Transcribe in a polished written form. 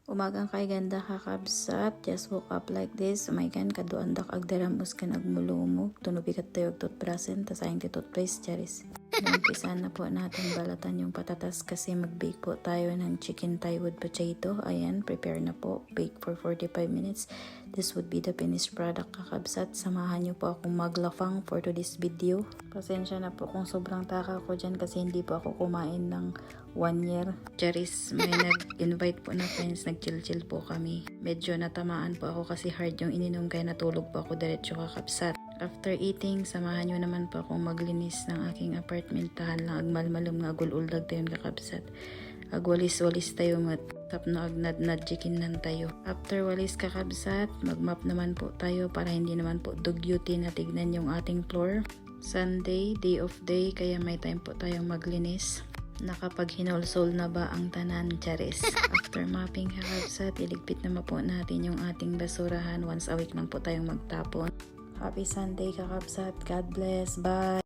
Umagang kay ganda kakabsat, just woke up like this. Umaykan kaduandak agdaramos kan agmulumog. Tunubi kat tayo agtutbrasen, tasayang titutpaste, charis. Umpisa na po natin balatan yung patatas kasi mag-bake po tayo ng chicken Thai with potato. Ayan, prepare na po. Bake for 45 minutes. This would be the finished product kakabsat. Samahan nyo po akong maglafang for today's video. Pasensya na po kung sobrang taka ko dyan kasi hindi po ako kumain ng 1 year. Charis, may nag-invite po na friends, nag-chill-chill po kami. Medyo natamaan po ako kasi hard yung ininom kaya natulog po ako diretso kakabsat. After eating, samahan nyo naman po akong maglinis ng aking apartment. Tahan lang agmalmalum nga agul-uldag tayo kakabsat. Agwalis-walis tayo tap na agnad-nad chicken nan tayo. After walis kakabsat, mag-map naman po tayo para hindi naman po dugyuti na tignan yung ating floor. Sunday, day of day, kaya may time po tayong maglinis. Nakapag-hinolsol na ba ang tanan, charis? After mapping kakabsat, iligpit naman po natin yung ating basurahan. Once a week lang po tayong magtapon. Happy Sunday kakabsat. God bless. Bye!